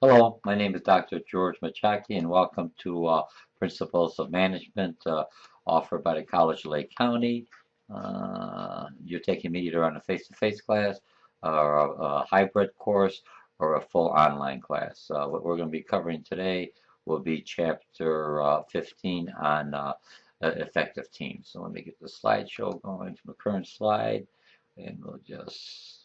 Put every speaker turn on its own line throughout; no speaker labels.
Hello, my name is Dr. George Mochocki, and welcome to Principles of Management offered by the College of Lake County. You're taking me either on a face-to-face class, or a hybrid course, or a full online class. What we're going to be covering today will be Chapter 15 on effective teams. So let me get the slideshow going to the current slide, and we'll just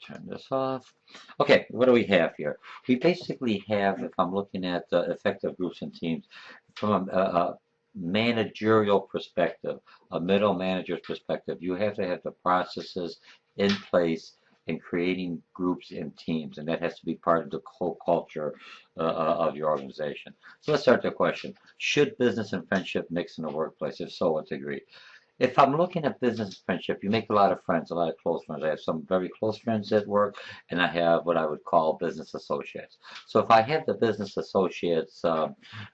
turn this off. Okay, what do we have here? We basically have, if I'm looking at effective groups and teams, from a managerial perspective, a middle manager's perspective, you have to have the processes in place in creating groups and teams, and that has to be part of the whole culture of your organization. So let's start the question. Should business and friendship mix in the workplace? If so, what degree? If I'm looking at business and friendship, you make a lot of friends, a lot of close friends. I have some very close friends at work, and I have what I would call business associates. So if I have the business associates,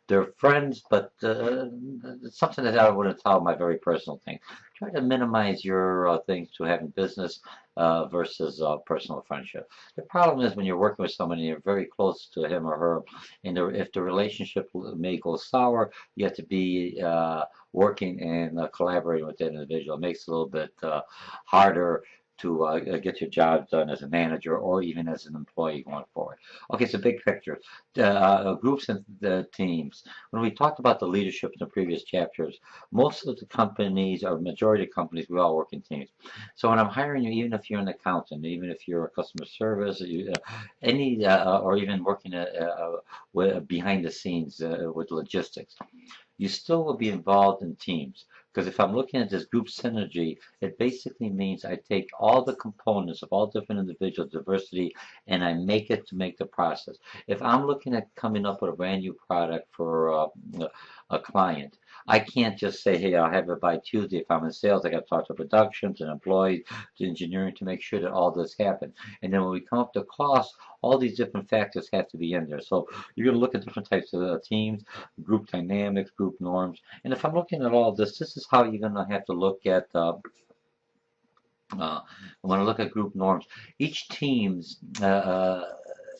they're friends, but it's something that I wouldn't tell my very personal thing. Try to minimize your things to having business versus personal friendship. The problem is when you're working with someone and you're very close to him or her, and if the relationship may go sour, you have to be working and collaborating with that individual. It makes it a little bit harder to get your job done as a manager or even as an employee going forward. Okay, so big picture. Groups and the teams. When we talked about the leadership in the previous chapters, most of the companies, or majority of companies, we all work in teams. So when I'm hiring you, even if you're an accountant, even if you're a customer service, any, or even working behind the scenes with logistics, you still will be involved in teams. Because if I'm looking at this group synergy, it basically means I take all the components of all different individual diversity and I make it to make the process. If I'm looking at coming up with a brand new product for a client, I can't just say, hey, I'll have it by Tuesday. If I'm in sales, I got to talk to production, to employees, to engineering to make sure that all this happens. And then when we come up to cost, all these different factors have to be in there. So you're going to look at different types of teams, group dynamics, group norms. And if I'm looking at all this, this is how you're going to have to look at when I look at group norms. Each team's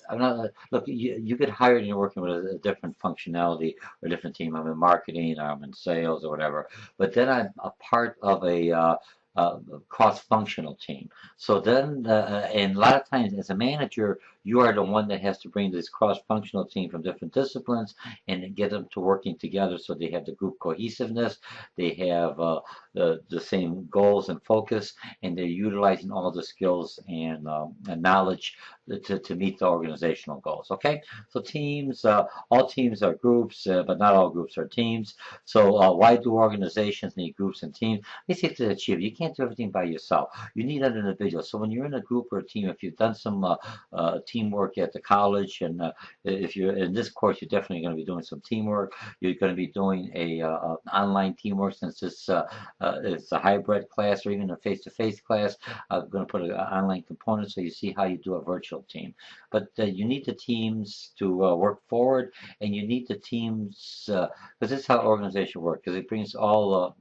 I'm not look. You get hired and you're working with a different functionality or a different team. I'm in marketing, I'm in sales, or whatever. But then I'm a part of a cross-functional team. So then, and a lot of times as a manager, you are the one that has to bring this cross-functional team from different disciplines and get them to working together so they have the group cohesiveness, they have the same goals and focus, and they're utilizing all the skills and knowledge to meet the organizational goals. Okay, so teams, all teams are groups, but not all groups are teams. So why do organizations need groups and teams? Basically to achieve. You can't do everything by yourself. You need other individuals. So when you're in a group or a team, if you've done some teamwork at the college, and if you're in this course, you're definitely going to be doing some teamwork. You're going to be doing a online teamwork since this it's a hybrid class or even a face-to-face class. I'm going to put an online component so you see how you do a virtual team. But you need the teams to work forward, and you need the teams because this is how organization works. Because it brings all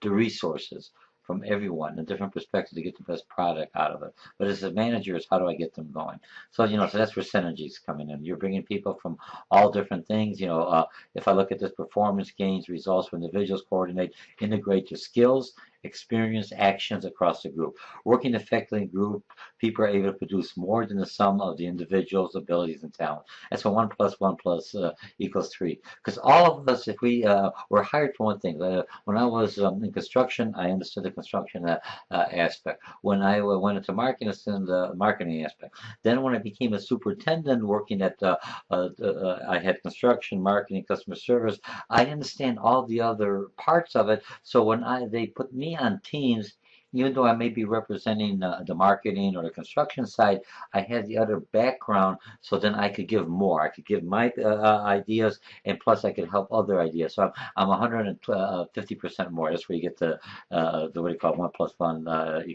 the resources from everyone, a different perspective to get the best product out of it. But as a manager, is how do I get them going? So so that's where synergies coming in. You're bringing people from all different things. If I look at this performance gains, results when individuals coordinate, integrate their skills, experience, actions across the group. Working effectively in group, people are able to produce more than the sum of the individual's abilities and talent. That's what 1 + 1 + equals 3. Because all of us, if we were hired for one thing, when I was in construction, I understood the construction aspect. When I went into marketing, I understood the marketing aspect. Then when I became a superintendent working at, I had construction, marketing, customer service, I understand all the other parts of it. So when they put me on teams, even though I may be representing the marketing or the construction side, I had the other background, so then I could give more. I could give my ideas, and plus I could help other ideas. So I'm 150% more. That's where you get the what do you call 1 + 1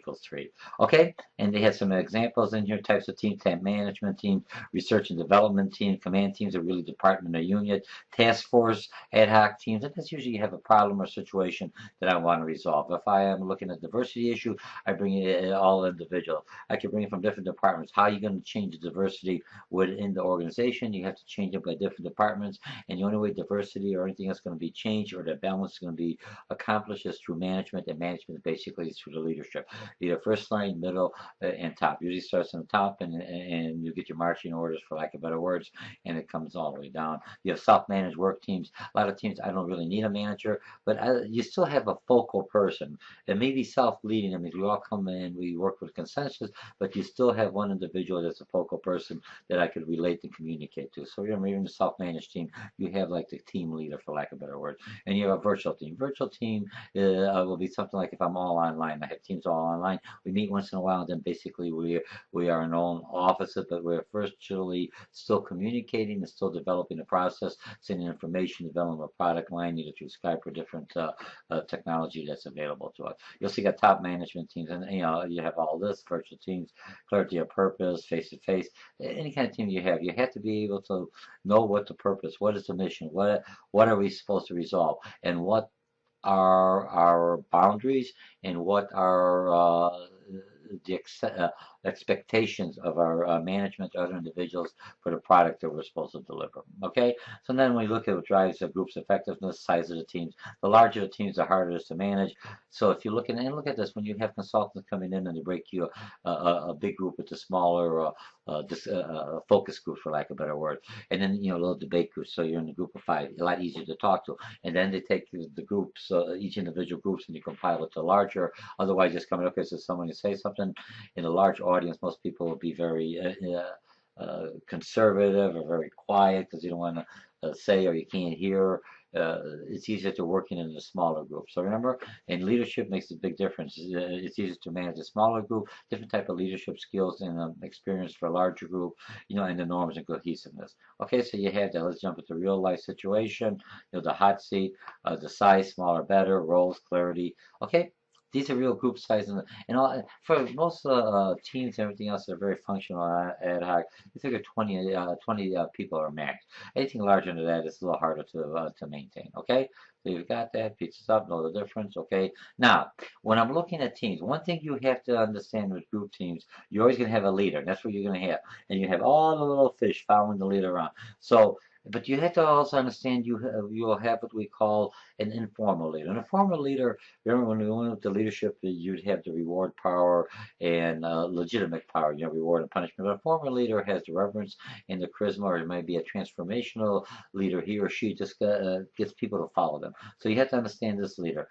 = 3. Okay, and they had some examples in here: types of team, time management team, research and development team, command teams are really department or unit, task force, ad hoc teams, and that's usually you have a problem or situation that I want to resolve. If I am looking at diversity diversity issue, I bring it all individual. I can bring it from different departments. How are you going to change the diversity within the organization? You have to change it by different departments, and the only way diversity or anything that's going to be changed or the balance is going to be accomplished is through management, and management basically is through the leadership, either first line, middle, and top. Usually starts on the top, and you get your marching orders, for lack of better words, and it comes all the way down. You have self-managed work teams. A lot of teams, I don't really need a manager, but you still have a focal person. It may be self-leading. I mean, we all come in, we work with consensus, but you still have one individual that's a focal person that I could relate and communicate to. So remember, even the self-managed team, you have like the team leader, for lack of better words, and you have a virtual team. Virtual team will be something like if I'm all online. I have teams all online. We meet once in a while, and then basically we are in our own offices, but we're virtually still communicating and still developing the process, sending information, developing a product line, either through Skype or different technology that's available to us. You also got top management teams, and you have all this virtual teams, clarity of purpose, face to face. Any kind of team you have to be able to know what the purpose, what is the mission, what are we supposed to resolve, and what are our boundaries, and what are the expectations of our management, other individuals for the product that we're supposed to deliver. Okay, so then we look at what drives a group's effectiveness, size of the teams. The larger the teams, the harder it is to manage. So if you look at and look at this, when you have consultants coming in and they break you a big group into smaller focus groups, for lack of a better word, and then little debate groups. So you're in a group of 5, a lot easier to talk to, and then they take the groups, each individual groups, and you compile it to larger. Otherwise, just coming up, so someone to say something in a large audience, most people will be very conservative or very quiet because you don't want to say or you can't hear. It's easier to working in a smaller group. So remember, and leadership makes a big difference. It's easier to manage a smaller group, different type of leadership skills and experience for a larger group, and the norms and cohesiveness. Okay, so you have that. Let's jump into real life situation. The hot seat, the size, smaller, better, roles, clarity. Okay, these are real group size, and all, for most teams and everything else that are very functional ad hoc. You figure 20 people are max. Anything larger than that is a little harder to maintain. Okay, so you've got that. Pieces up, know the difference. Okay, now when I'm looking at teams, one thing you have to understand with group teams, you're always going to have a leader. That's what you're going to have, and you have all the little fish following the leader around. So. But you have to also understand you'll have what we call an informal leader. An informal leader, remember when we went with the leadership, you'd have the reward power and legitimate power, reward and punishment. But a former leader has the reverence and the charisma, or it might be a transformational leader. He or she just gets people to follow them. So you have to understand this leader.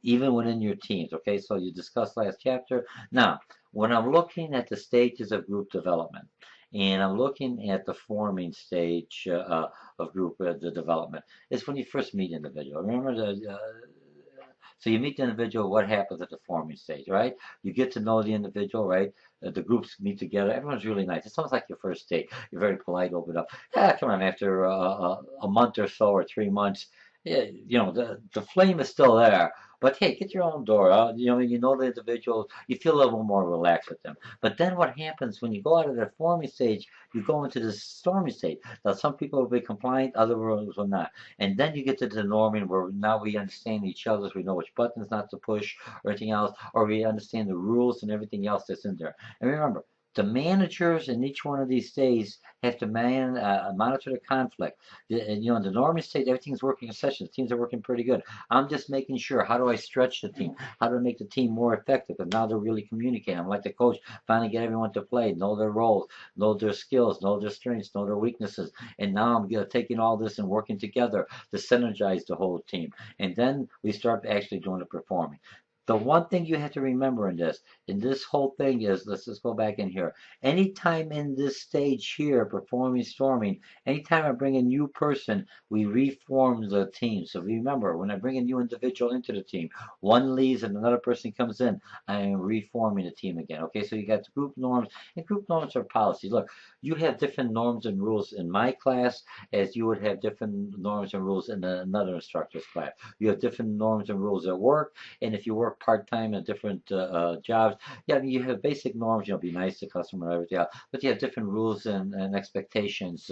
Even within your teams, okay? So you discussed last chapter. Now, when I'm looking at the stages of group development, and I'm looking at the forming stage of group the development. It's when you first meet an individual. Remember so you meet the individual. What happens at the forming stage, right? You get to know the individual, right? The groups meet together. Everyone's really nice. It's almost like your first date. You're very polite, open up. Come on, after a month or so or 3 months, yeah, the flame is still there. But hey, get your own door. You know the individual. You feel a little more relaxed with them. But then what happens when you go out of the forming stage? You go into the storming stage. Now some people will be compliant, others will not. And then you get to the norming where now we understand each other. We know which buttons not to push or anything else, or we understand the rules and everything else that's in there. And remember, the managers in each one of these states have to monitor the conflict. In the norming state, everything's working in session. The teams are working pretty good. I'm just making sure, how do I stretch the team? How do I make the team more effective? And now they're really communicating. I'm like the coach, finally get everyone to play, know their roles, know their skills, know their strengths, know their weaknesses. And now I'm taking all this and working together to synergize the whole team. And then we start actually doing the performing. The one thing you have to remember in this whole thing is, let's just go back in here. Anytime in this stage here, performing, storming, anytime I bring a new person, we reform the team. So remember, when I bring a new individual into the team, one leaves and another person comes in, I am reforming the team again. Okay, so you got the group norms, and group norms are policies. Look, you have different norms and rules in my class as you would have different norms and rules in another instructor's class. You have different norms and rules at work, and if you work work part-time in different jobs. Yeah, I mean, you have basic norms, be nice to customer and everything else, but you have different rules and expectations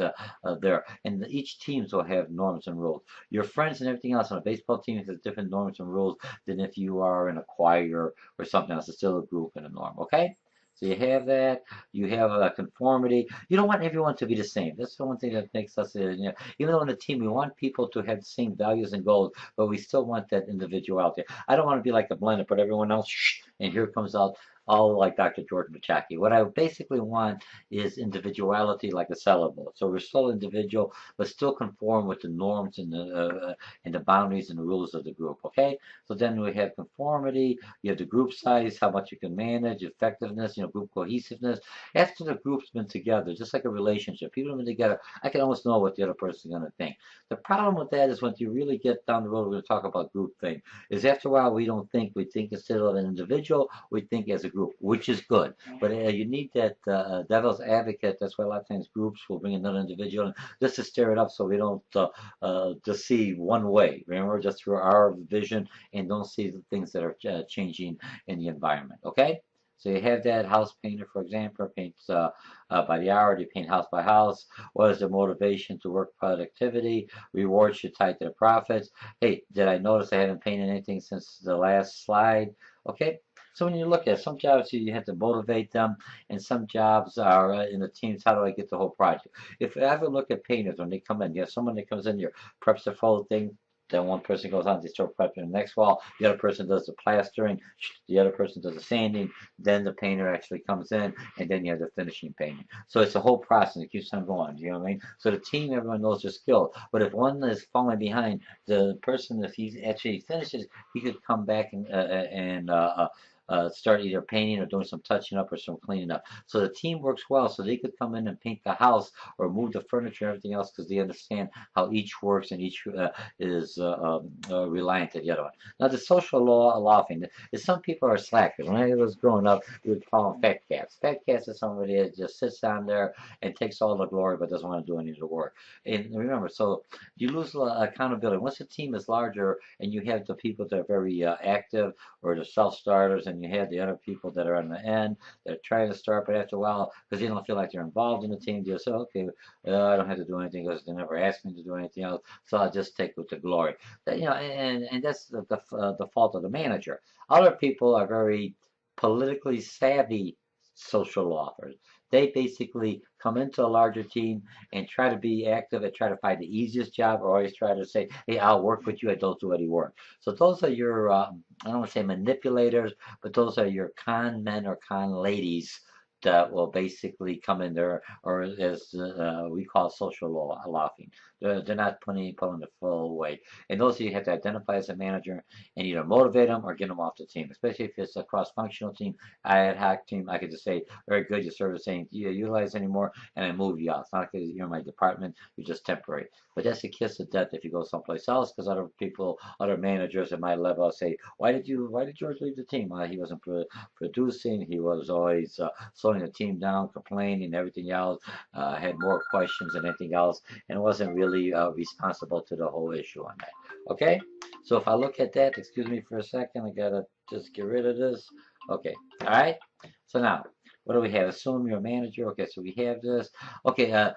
there. And each teams will have norms and rules. Your friends and everything else on a baseball team has different norms and rules than if you are in a choir or something else. It's still a group and a norm, okay? So you have that. You have a conformity. You don't want everyone to be the same. That's the one thing that makes us, even though in a team we want people to have the same values and goals, but we still want that individuality. I don't want to be like the blend and put everyone else, shh, and here comes out all like Dr. George Mochocki. What I basically want is individuality like a syllable. So we're still individual, but still conform with the norms and the boundaries and the rules of the group. Okay. So then we have conformity. You have the group size, how much you can manage, effectiveness, group cohesiveness. After the group's been together, just like a relationship, people have been together, I can almost know what the other person's going to think. The problem with that is when you really get down the road, we're going to talk about group thing, is after a while we don't think. We think instead of an individual, we think as a group, which is good. But you need that devil's advocate. That's why a lot of times groups will bring another individual in just to stir it up so we don't just see one way. Remember, just through our vision and don't see the things that are changing in the environment. Okay? So you have that house painter, for example, paints by the hour. They paint house by house. What is the motivation to work productivity? Rewards should tie to the profits. Hey, did I notice I haven't painted anything since the last slide? Okay. So when you look at some jobs, you have to motivate them, and some jobs are in the teams. How do I get the whole project? If I ever look at painters when they come in, you have someone that comes in here, preps the full thing. Then one person goes on, they start prepping the next wall. The other person does the plastering. The other person does the sanding. Then the painter actually comes in, and then you have the finishing painting. So it's a whole process. It keeps on going. You know what I mean? So the team, everyone knows their skill. But if one is falling behind, the person, if he actually finishes, he could come back and start either painting or doing some touching up or some cleaning up. So the team works well, so they could come in and paint the house or move the furniture and everything else because they understand how each works and each is reliant to the other one. Now the social law thing is some people are slackers. When I was growing up, we would call them fat cats. Fat cats is somebody that just sits down there and takes all the glory but doesn't want to do any of the work. And remember, so you lose accountability. Once a team is larger and you have the people that are very active or the self-starters, and you have the other people that are on the end that are trying to start, but after a while, because they don't feel like they're involved in the team, they'll say, okay, I don't have to do anything because they never asked me to do anything else, so I'll just take with the glory. And that's the fault of the manager. Other people are very politically savvy social authors. They basically come into a larger team and try to be active and try to find the easiest job, or always try to say, hey, I'll work with you, I don't do any work. So those are your, I don't want to say manipulators, but those are your con men or con ladies that will basically come in there, or as we call social laughing. They're not pulling the full weight. And those you have to identify as a manager and either motivate them or get them off the team, especially if it's a cross-functional team, ad hoc team. I could just say, very good, you serve the same, you utilize anymore, and I move you out. It's not because you're in my department, you're just temporary. But that's a kiss of death if you go someplace else, because other people, other managers at my level say, why did George leave the team? He wasn't producing, he was always slowing the team down, complaining, everything else, had more questions than anything else, and wasn't really responsible to the whole issue on that. Okay? So if I look at that, excuse me for a second, I gotta just get rid of this. Okay, all right? So now, what do we have? Assume you're a manager. Okay, so we have this. Okay,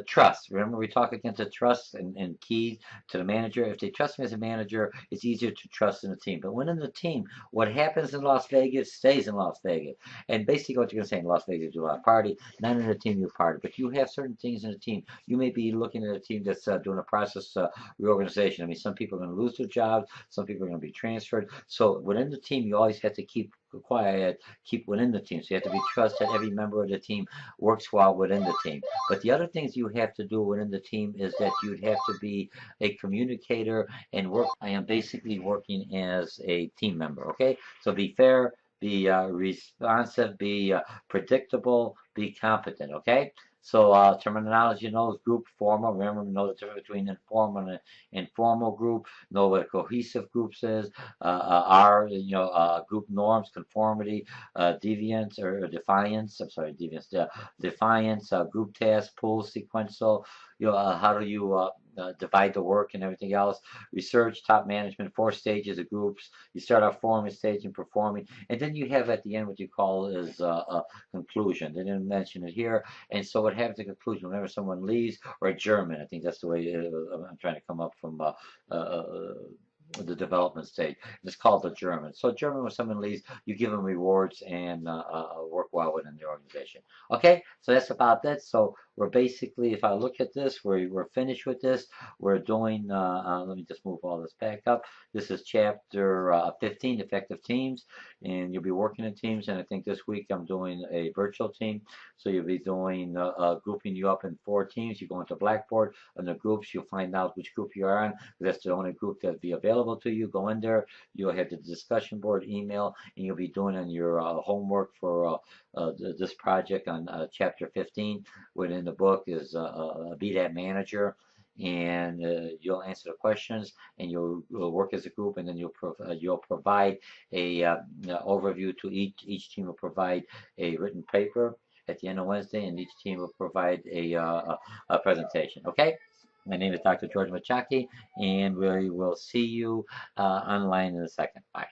trust. Remember, we talk against the trust and keys to the manager. If they trust me as a manager, it's easier to trust in the team. But when in the team, what happens in Las Vegas stays in Las Vegas. And basically, what you're going to say in Las Vegas, you do a lot of party. Not in the team, you party. But you have certain things in the team. You may be looking at a team that's doing a process reorganization. I mean, some people are going to lose their jobs. Some people are going to be transferred. So within the team, you always have to keep quiet, keep within the team. So you have to be trust that every member of the team works well within the team. But the other things you have to do within the team is that you'd have to be a communicator and work. I am basically working as a team member. Okay, so be fair, be responsive, be predictable, be competent. Okay. So terminology, is group, formal. Remember, know the difference between informal and informal group. Know what a cohesive groups is. Are group norms, conformity, deviance or defiance. I'm sorry, deviance. Defiance, group task, pull, sequential. How do you divide the work and everything else. Research, top management, 4 stages of groups. You start off forming stage and performing, and then you have at the end what you call is a conclusion. They didn't mention it here, and so what happens at conclusion whenever someone leaves or adjournment. I think that's the way I'm trying to come up from. The development stage. It's called the German. So German, when someone leaves, you give them rewards and work well within the organization. Okay, so that's about that. So we're basically, if I look at this, we're finished with this. We're doing, let me just move all this back up. This is chapter 15, effective teams, and you'll be working in teams. And I think this week I'm doing a virtual team. So you'll be doing, grouping you up in 4 teams. You go into Blackboard, and the groups, you'll find out which group you are on. That's the only group that'll be available to you. Go in there. You'll have the discussion board email, and you'll be doing on your homework for this project on chapter 15 within the book is Be That Manager. And you'll answer the questions, and you'll work as a group, and then you'll provide a overview to each team will provide a written paper at the end of Wednesday, and each team will provide a presentation. Okay. My name is Dr. George Mochocki, and we will see you online in a second. Bye.